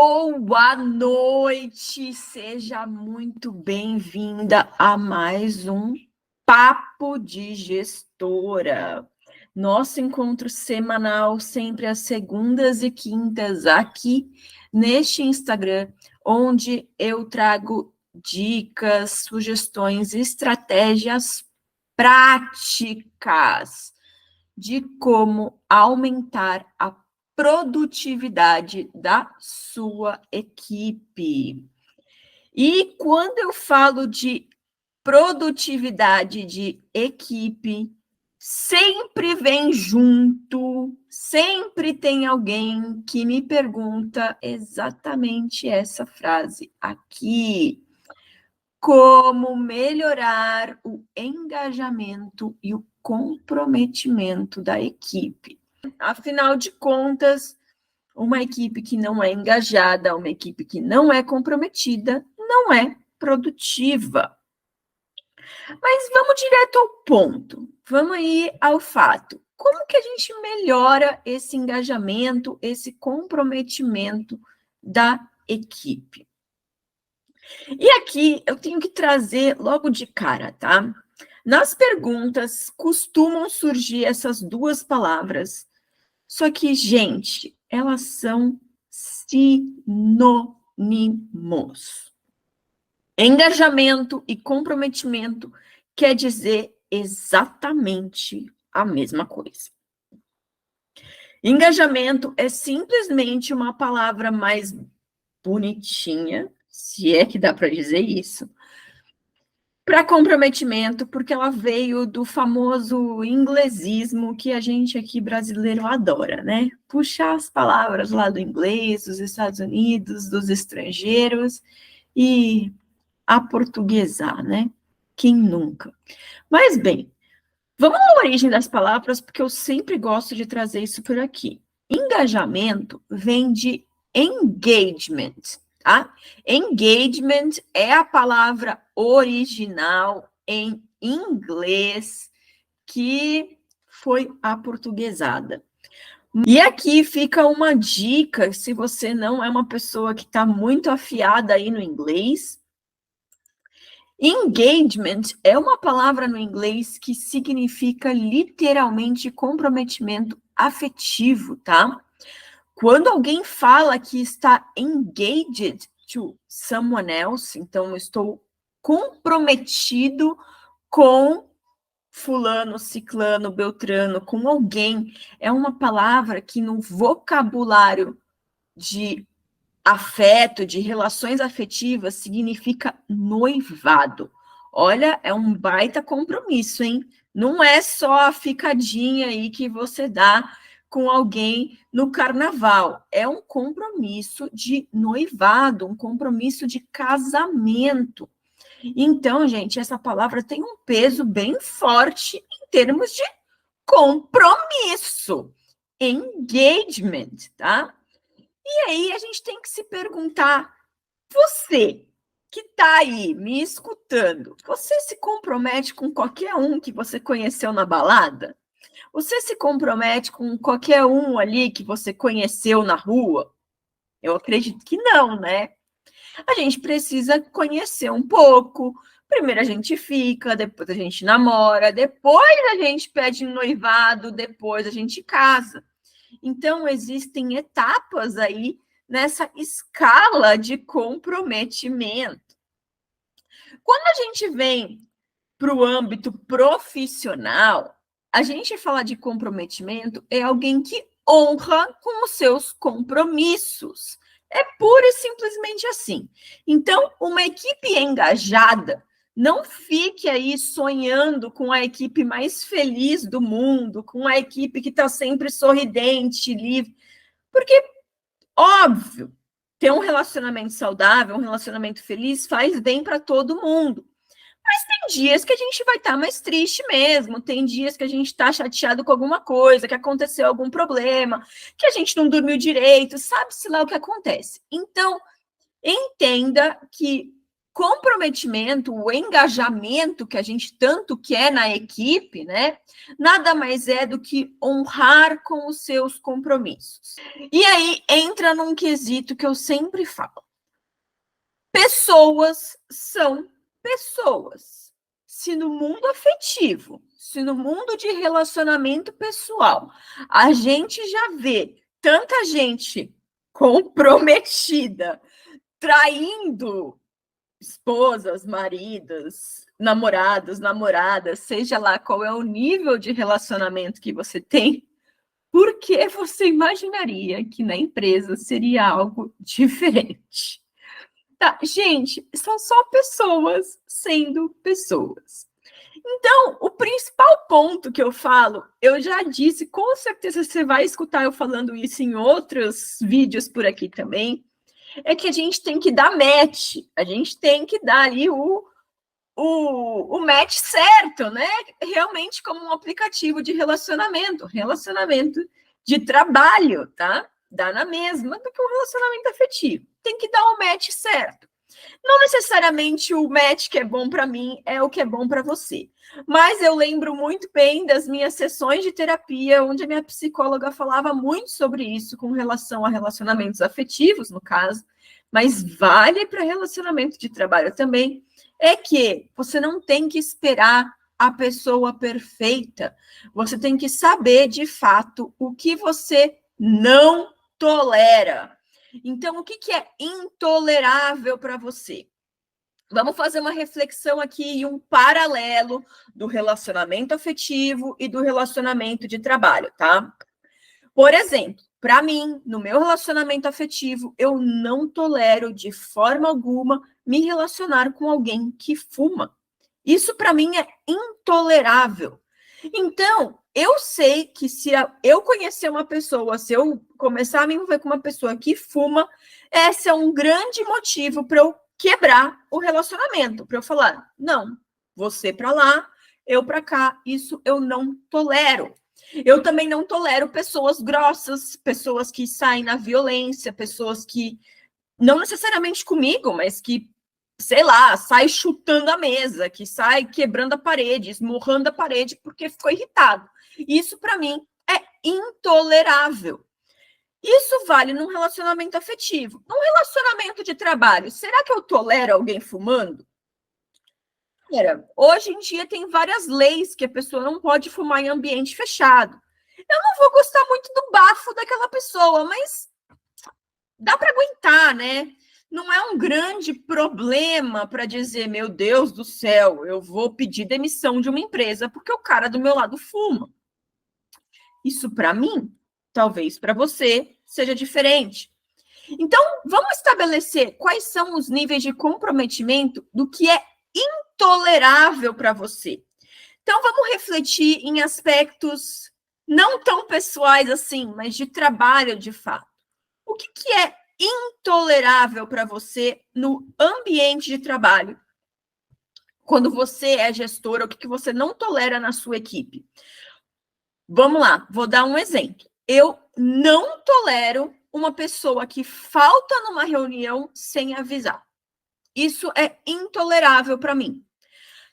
Boa noite, seja muito bem-vinda a mais um Papo de Gestora. Nosso encontro semanal, sempre às segundas e quintas, aqui neste Instagram, onde eu trago dicas, sugestões, estratégias práticas de como aumentar a produtividade da sua equipe. E quando eu falo de produtividade de equipe, sempre vem junto, sempre tem alguém que me pergunta exatamente essa frase aqui. Como melhorar o engajamento e o comprometimento da equipe. Afinal de contas, uma equipe que não é engajada, uma equipe que não é comprometida, não é produtiva. Mas vamos direto ao ponto, vamos aí ao fato. Como que a gente melhora esse engajamento, esse comprometimento da equipe? E aqui eu tenho que trazer logo de cara, tá? Nas perguntas costumam surgir essas duas palavras, só que, gente, elas são sinônimos. Engajamento e comprometimento quer dizer exatamente a mesma coisa. Engajamento é simplesmente uma palavra mais bonitinha, se é que dá para dizer isso, para comprometimento, porque ela veio do famoso inglesismo que a gente aqui brasileiro adora, né? Puxar as palavras lá do inglês, dos Estados Unidos, dos estrangeiros e aportuguesar, né? Quem nunca? Mas bem, vamos à origem das palavras, porque eu sempre gosto de trazer isso por aqui. Engajamento vem de engagement, tá? Engagement é a palavra original em inglês que foi aportuguesada. E aqui fica uma dica, se você não é uma pessoa que está muito afiada aí no inglês. Engagement é uma palavra no inglês que significa literalmente comprometimento afetivo, tá? Quando alguém fala que está engaged to someone else, então eu estou comprometido com fulano, ciclano, beltrano, com alguém, é uma palavra que no vocabulário de afeto, de relações afetivas, significa noivado. Olha, é um baita compromisso, hein? Não é só a ficadinha aí que você dá com alguém no carnaval. É um compromisso de noivado, um compromisso de casamento. Então, gente, essa palavra tem um peso bem forte em termos de compromisso, engagement, tá? E aí a gente tem que se perguntar, você que está aí me escutando, você se compromete com qualquer um que você conheceu na balada? Você se compromete com qualquer um ali que você conheceu na rua? Eu acredito que não, né? A gente precisa conhecer um pouco. Primeiro a gente fica, depois a gente namora, depois a gente pede noivado, depois a gente casa. Então, existem etapas aí nessa escala de comprometimento. Quando a gente vem para o âmbito profissional, a gente fala de comprometimento é alguém que honra com os seus compromissos. É pura e simplesmente assim. Então, uma equipe engajada, não fique aí sonhando com a equipe mais feliz do mundo, com a equipe que está sempre sorridente, livre, porque, óbvio, ter um relacionamento saudável, um relacionamento feliz, faz bem para todo mundo. Mas tem dias que a gente vai estar mais triste mesmo, tem dias que a gente está chateado com alguma coisa, que aconteceu algum problema, que a gente não dormiu direito, sabe-se lá o que acontece. Então, entenda que comprometimento, o engajamento que a gente tanto quer na equipe, né? Nada mais é do que honrar com os seus compromissos. E aí entra num quesito que eu sempre falo. Pessoas são pessoas. Se no mundo afetivo, se no mundo de relacionamento pessoal, a gente já vê tanta gente comprometida, traindo esposas, maridos, namoradas, seja lá qual é o nível de relacionamento que você tem, por que você imaginaria que na empresa seria algo diferente? Tá, gente, são só pessoas sendo pessoas. Então, o principal ponto que eu falo, eu já disse, com certeza você vai escutar eu falando isso em outros vídeos por aqui também, é que a gente tem que dar match, a gente tem que dar ali o match certo, né? Realmente como um aplicativo de relacionamento de trabalho, tá? Dá na mesma do que um relacionamento afetivo. Tem que dar o match certo. Não necessariamente o match que é bom para mim é o que é bom para você. Mas eu lembro muito bem das minhas sessões de terapia, onde a minha psicóloga falava muito sobre isso com relação a relacionamentos afetivos, no caso, mas vale para relacionamento de trabalho também, é que você não tem que esperar a pessoa perfeita. Você tem que saber, de fato, o que você não tolera. Então, o que é intolerável para você? Vamos fazer uma reflexão aqui e um paralelo do relacionamento afetivo e do relacionamento de trabalho, tá? Por exemplo, para mim, no meu relacionamento afetivo, eu não tolero de forma alguma me relacionar com alguém que fuma. Isso para mim é intolerável. Então, eu sei que se eu conhecer uma pessoa, se eu começar a me envolver com uma pessoa que fuma, esse é um grande motivo para eu quebrar o relacionamento, para eu falar, não, você para lá, eu para cá, isso eu não tolero. Eu também não tolero pessoas grossas, pessoas que saem na violência, pessoas que, não necessariamente comigo, mas que, sei lá, sai chutando a mesa, que sai quebrando a parede, esmurrando a parede porque ficou irritado. Isso, para mim, é intolerável. Isso vale num relacionamento afetivo. Num relacionamento de trabalho, será que eu tolero alguém fumando? Hoje em dia tem várias leis que a pessoa não pode fumar em ambiente fechado. Eu não vou gostar muito do bafo daquela pessoa, mas dá para aguentar, né? Não é um grande problema para dizer, meu Deus do céu, eu vou pedir demissão de uma empresa porque o cara do meu lado fuma. Isso para mim, talvez para você seja diferente. Então, vamos estabelecer quais são os níveis de comprometimento do que é intolerável para você. Então, vamos refletir em aspectos não tão pessoais assim, mas de trabalho de fato. O que é intolerável para você no ambiente de trabalho? Quando você é gestora, o que você não tolera na sua equipe? Vamos lá, vou dar um exemplo. Eu não tolero uma pessoa que falta numa reunião sem avisar. Isso é intolerável para mim.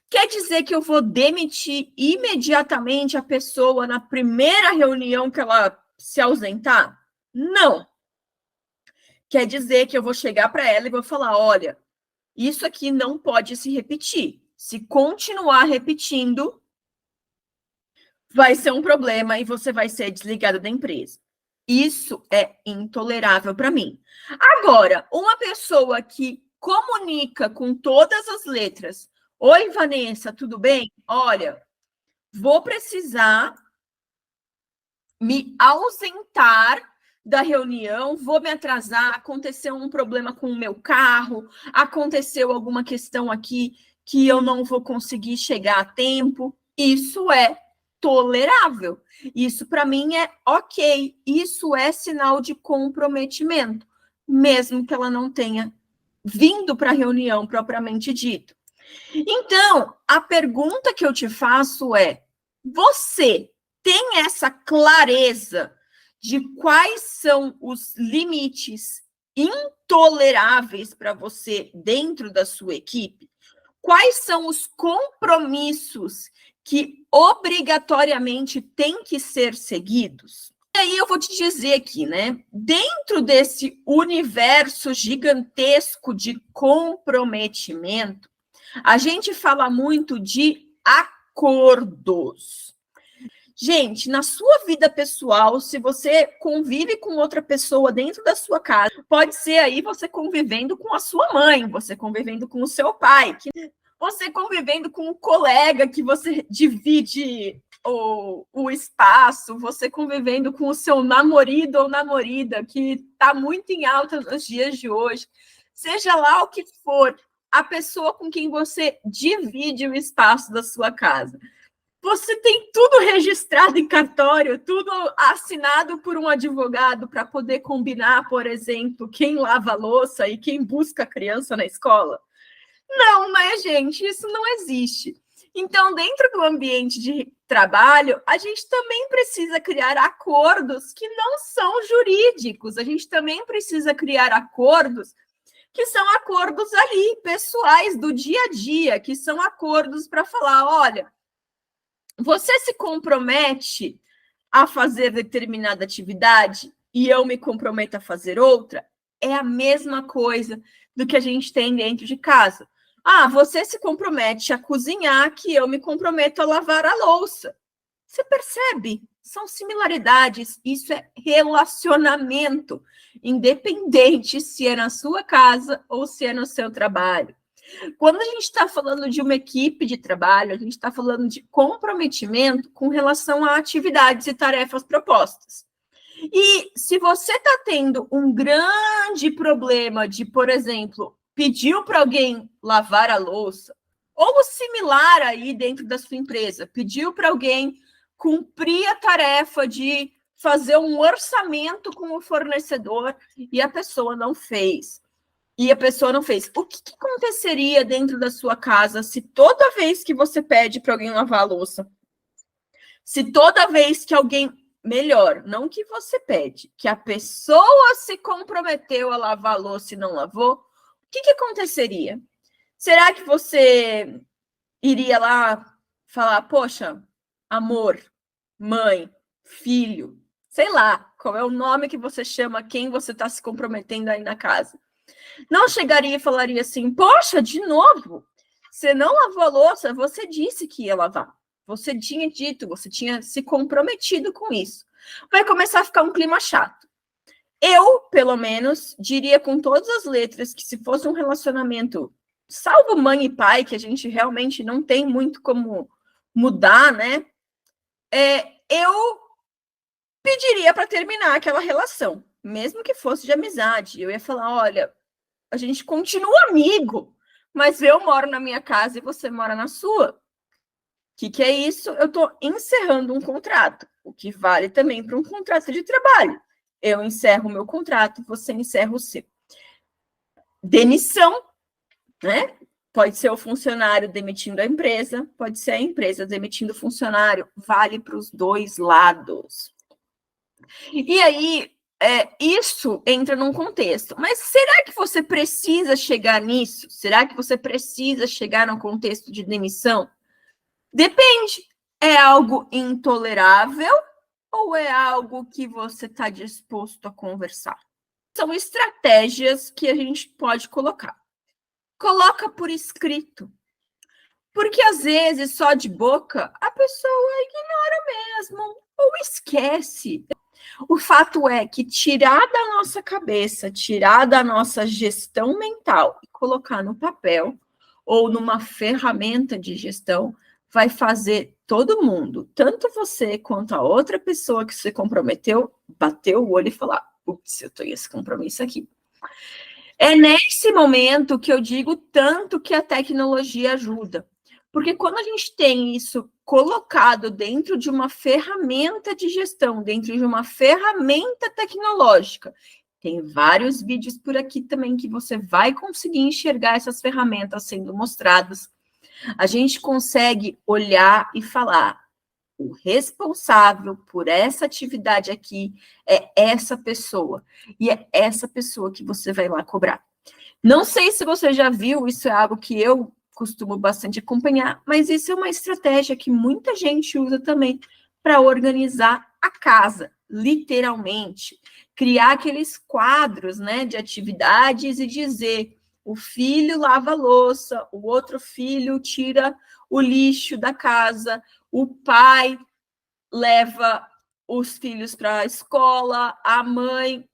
Quer dizer que eu vou demitir imediatamente a pessoa na primeira reunião que ela se ausentar? Não. Quer dizer que eu vou chegar para ela e vou falar, olha, isso aqui não pode se repetir. Se continuar repetindo, vai ser um problema e você vai ser desligado da empresa. Isso é intolerável para mim. Agora, uma pessoa que comunica com todas as letras, oi, Vanessa, tudo bem? Olha, vou precisar me ausentar da reunião, vou me atrasar, aconteceu um problema com o meu carro, aconteceu alguma questão aqui que eu não vou conseguir chegar a tempo. Isso é tolerável. Isso para mim é ok. Isso é sinal de comprometimento, mesmo que ela não tenha vindo para a reunião propriamente dito. Então, a pergunta que eu te faço é: você tem essa clareza de quais são os limites intoleráveis para você dentro da sua equipe? Quais são os compromissos que obrigatoriamente têm que ser seguidos? E aí eu vou te dizer aqui, né? Dentro desse universo gigantesco de comprometimento, a gente fala muito de acordos. Gente, na sua vida pessoal, se você convive com outra pessoa dentro da sua casa, pode ser aí você convivendo com a sua mãe, você convivendo com o seu pai, você convivendo com um colega que você divide o espaço, você convivendo com o seu namorado ou namorada, que está muito em alta nos dias de hoje, seja lá o que for, a pessoa com quem você divide o espaço da sua casa. Você tem tudo registrado em cartório, tudo assinado por um advogado para poder combinar, por exemplo, quem lava a louça e quem busca a criança na escola? Não, né, gente? Isso não existe. Então, dentro do ambiente de trabalho, a gente também precisa criar acordos que não são jurídicos. A gente também precisa criar acordos que são acordos ali, pessoais, do dia a dia, que são acordos para falar, olha, você se compromete a fazer determinada atividade e eu me comprometo a fazer outra? É a mesma coisa do que a gente tem dentro de casa. Ah, você se compromete a cozinhar, que eu me comprometo a lavar a louça. Você percebe? São similaridades. Isso é relacionamento, independente se é na sua casa ou se é no seu trabalho. Quando a gente está falando de uma equipe de trabalho, a gente está falando de comprometimento com relação a atividades e tarefas propostas. E se você está tendo um grande problema de, por exemplo, pediu para alguém lavar a louça, ou similar aí dentro da sua empresa, pediu para alguém cumprir a tarefa de fazer um orçamento com o fornecedor e a pessoa não fez. O que aconteceria dentro da sua casa se toda vez que você pede para alguém lavar a louça, se toda vez que alguém, melhor, não que você pede, que a pessoa se comprometeu a lavar a louça e não lavou, o que aconteceria? Será que você iria lá falar, poxa, amor, mãe, filho, sei lá, qual é o nome que você chama quem você está se comprometendo aí na casa? Não chegaria e falaria assim, poxa, de novo, você não lavou a louça, você disse que ia lavar. Você tinha dito, você tinha se comprometido com isso. Vai começar a ficar um clima chato. Eu, pelo menos, diria com todas as letras que se fosse um relacionamento, salvo mãe e pai, que a gente realmente não tem muito como mudar, né? Eu pediria para terminar aquela relação, mesmo que fosse de amizade. Eu ia falar, olha, a gente continua amigo, mas eu moro na minha casa e você mora na sua. O que é isso? Eu estou encerrando um contrato, o que vale também para um contrato de trabalho. Eu encerro o meu contrato, você encerra o seu. Demissão, né? Pode ser o funcionário demitindo a empresa, pode ser a empresa demitindo o funcionário, vale para os dois lados. E aí, isso entra num contexto. Mas será que você precisa chegar nisso? Será que você precisa chegar no contexto de demissão? Depende. É algo intolerável ou é algo que você está disposto a conversar? São estratégias que a gente pode colocar. Coloca por escrito. Porque, às vezes, só de boca, a pessoa ignora mesmo ou esquece. O fato é que tirar da nossa cabeça, tirar da nossa gestão mental e colocar no papel ou numa ferramenta de gestão vai fazer todo mundo, tanto você quanto a outra pessoa que se comprometeu, bater o olho e falar, ups, eu tenho esse compromisso aqui. É nesse momento que eu digo tanto que a tecnologia ajuda. Porque quando a gente tem isso colocado dentro de uma ferramenta de gestão, dentro de uma ferramenta tecnológica, tem vários vídeos por aqui também que você vai conseguir enxergar essas ferramentas sendo mostradas. A gente consegue olhar e falar, o responsável por essa atividade aqui é essa pessoa. E é essa pessoa que você vai lá cobrar. Não sei se você já viu, isso é algo que eu costumo bastante acompanhar, mas isso é uma estratégia que muita gente usa também para organizar a casa, literalmente. Criar aqueles quadros, né, de atividades e dizer: o filho lava a louça, o outro filho tira o lixo da casa, o pai leva os filhos para a escola, a mãe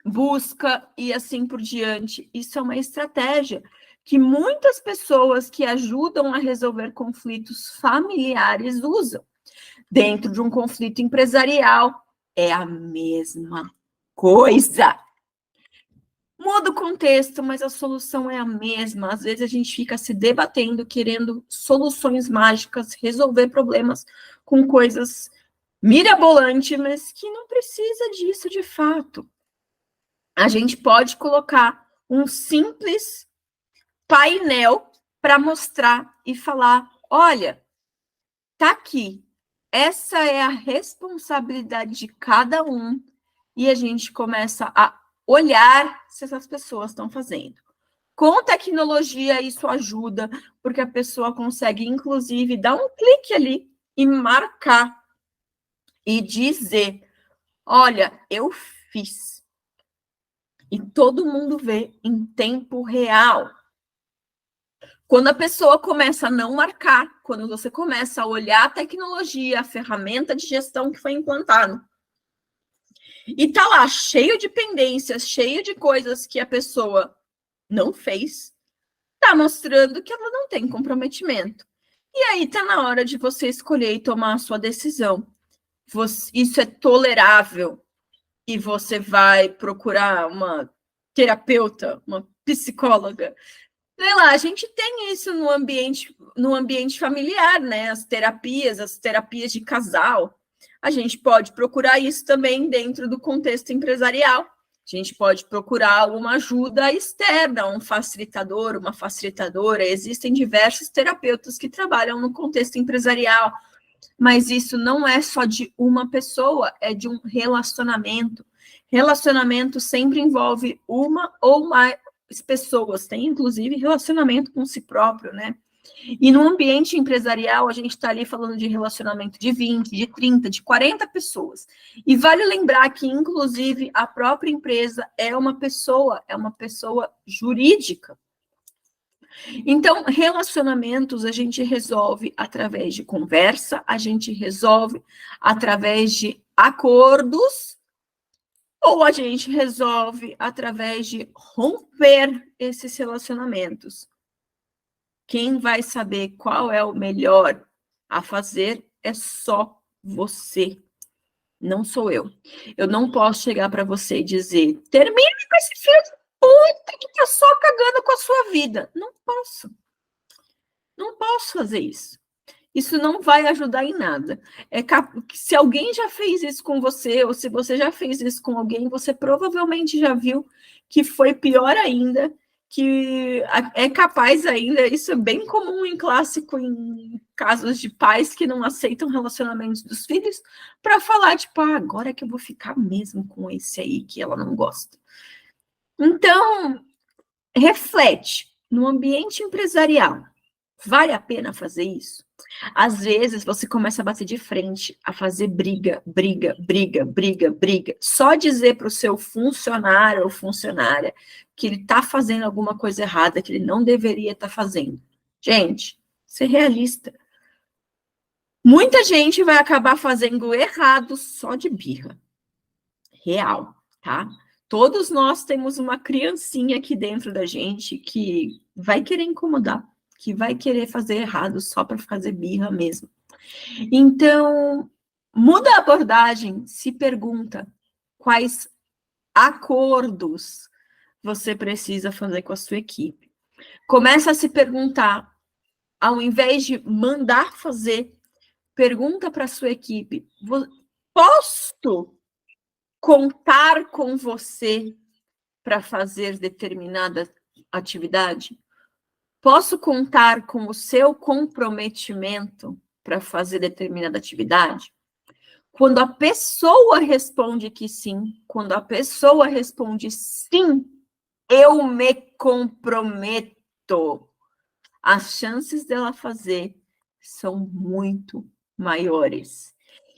busca e assim por diante. Isso é uma estratégia que muitas pessoas que ajudam a resolver conflitos familiares usam. Dentro de um conflito empresarial, é a mesma coisa. Muda o contexto, mas a solução é a mesma. Às vezes a gente fica se debatendo, querendo soluções mágicas, resolver problemas com coisas mirabolantes, mas que não precisa disso de fato. A gente pode colocar um simples painel para mostrar e falar: olha, tá aqui, essa é a responsabilidade de cada um, e a gente começa a olhar se essas pessoas estão fazendo. Com tecnologia, isso ajuda, porque a pessoa consegue, inclusive, dar um clique ali e marcar e dizer: olha, eu fiz. E todo mundo vê em tempo real. Quando a pessoa começa a não marcar, quando você começa a olhar a tecnologia, a ferramenta de gestão que foi implantada, e tá lá cheio de pendências, cheio de coisas que a pessoa não fez, tá mostrando que ela não tem comprometimento. E aí tá na hora de você escolher e tomar a sua decisão. Isso é tolerável e você vai procurar uma terapeuta, uma psicóloga. Sei lá, a gente tem isso no ambiente familiar, né? As terapias de casal. A gente pode procurar isso também dentro do contexto empresarial. A gente pode procurar uma ajuda externa, um facilitador, uma facilitadora. Existem diversos terapeutas que trabalham no contexto empresarial, mas isso não é só de uma pessoa, é de um relacionamento. Relacionamento sempre envolve uma ou mais pessoas, tem inclusive relacionamento com si próprio, né? E no ambiente empresarial, a gente está ali falando de relacionamento de 20, de 30, de 40 pessoas. E vale lembrar que, inclusive, a própria empresa é uma pessoa jurídica. Então, relacionamentos a gente resolve através de conversa, a gente resolve através de acordos, ou a gente resolve através de romper esses relacionamentos. Quem vai saber qual é o melhor a fazer é só você, não sou eu. Eu não posso chegar para você e dizer: termine com esse filho de puta que tá só cagando com a sua vida. Não posso. Não posso fazer isso. Isso não vai ajudar em nada. Se alguém já fez isso com você, ou se você já fez isso com alguém, você provavelmente já viu que foi pior ainda, que é capaz ainda, isso é bem comum em clássico, em casos de pais que não aceitam relacionamentos dos filhos, para falar, tipo, agora é que eu vou ficar mesmo com esse aí que ela não gosta. Então, reflete, no ambiente empresarial, vale a pena fazer isso? Às vezes você começa a bater de frente, a fazer briga. Só dizer para o seu funcionário ou funcionária que ele está fazendo alguma coisa errada, que ele não deveria estar fazendo. Gente, ser realista. Muita gente vai acabar fazendo errado só de birra. Real, tá? Todos nós temos uma criancinha aqui dentro da gente que vai querer incomodar, que vai querer fazer errado só para fazer birra mesmo. Então, muda a abordagem, se pergunta quais acordos você precisa fazer com a sua equipe. Começa a se perguntar, ao invés de mandar fazer, pergunta para a sua equipe: posso contar com você para fazer determinada atividade? Posso contar com o seu comprometimento para fazer determinada atividade? Quando a pessoa responde que sim, quando a pessoa responde sim, eu me comprometo, as chances dela fazer são muito maiores.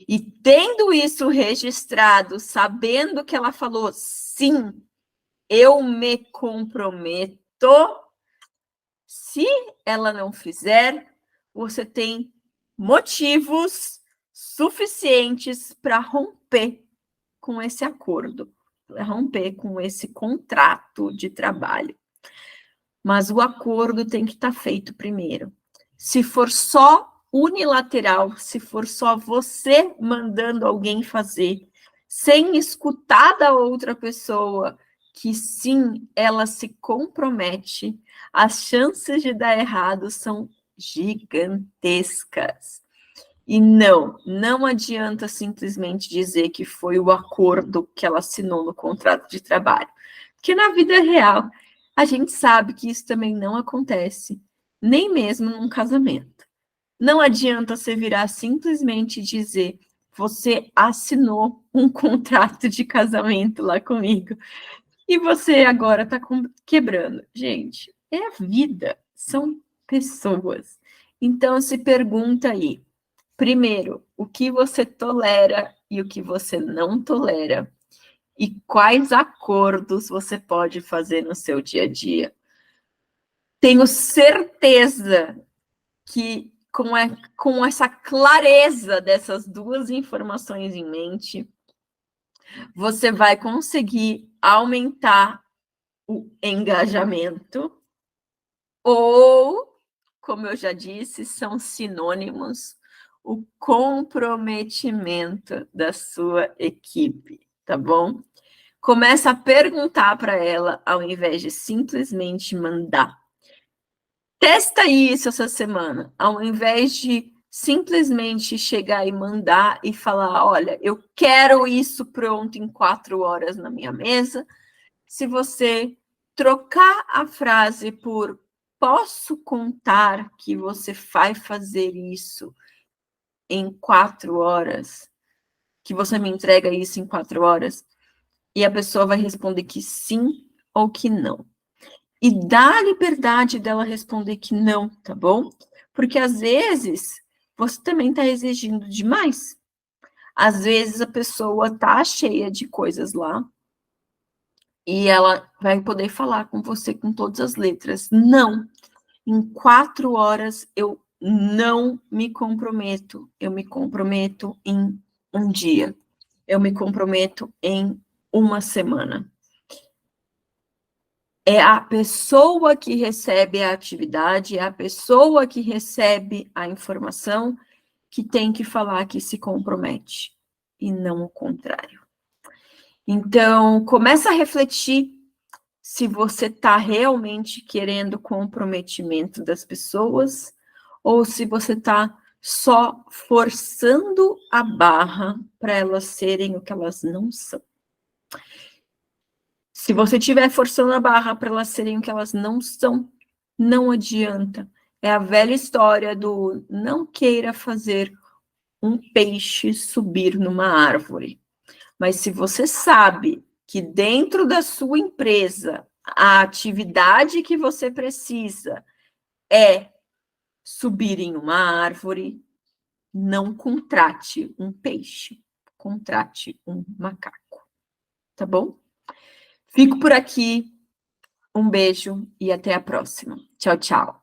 E tendo isso registrado, sabendo que ela falou sim, eu me comprometo, se ela não fizer, você tem motivos suficientes para romper com esse acordo, para romper com esse contrato de trabalho. Mas o acordo tem que estar feito primeiro. Se for só unilateral, se for só você mandando alguém fazer, sem escutar da outra pessoa que sim, ela se compromete, as chances de dar errado são gigantescas. E não adianta simplesmente dizer que foi o acordo que ela assinou no contrato de trabalho. Porque na vida real, a gente sabe que isso também não acontece, nem mesmo num casamento. Não adianta você virar simplesmente dizer, você assinou um contrato de casamento lá comigo, e você agora está quebrando. Gente, é a vida, são pessoas. Então, se pergunta aí, primeiro, o que você tolera e o que você não tolera? E quais acordos você pode fazer no seu dia a dia? Tenho certeza que com essa clareza dessas duas informações em mente, você vai conseguir aumentar o engajamento ou, como eu já disse, são sinônimos, o comprometimento da sua equipe, tá bom? Começa a perguntar para ela, ao invés de simplesmente mandar. Testa isso essa semana, ao invés de simplesmente chegar e mandar e falar, olha, eu quero isso pronto em 4 horas na minha mesa. Se você trocar a frase por posso contar que você vai fazer isso em 4 horas, que você me entrega isso em 4 horas, e a pessoa vai responder que sim ou que não. E dá a liberdade dela responder que não, tá bom? Porque às vezes você também está exigindo demais. Às vezes a pessoa tá cheia de coisas lá e ela vai poder falar com você com todas as letras. Não, em 4 horas eu não me comprometo. Eu me comprometo em um dia. Eu me comprometo em uma semana. É a pessoa que recebe a atividade, é a pessoa que recebe a informação que tem que falar que se compromete, e não o contrário. Então, começa a refletir se você está realmente querendo comprometimento das pessoas ou se você está só forçando a barra para elas serem o que elas não são. Se você estiver forçando a barra para elas serem o que elas não são, não adianta. É a velha história do não queira fazer um peixe subir numa árvore. Mas se você sabe que dentro da sua empresa, a atividade que você precisa é subir em uma árvore, não contrate um peixe, contrate um macaco. Tá bom? Fico por aqui. Um beijo e até a próxima. Tchau, tchau.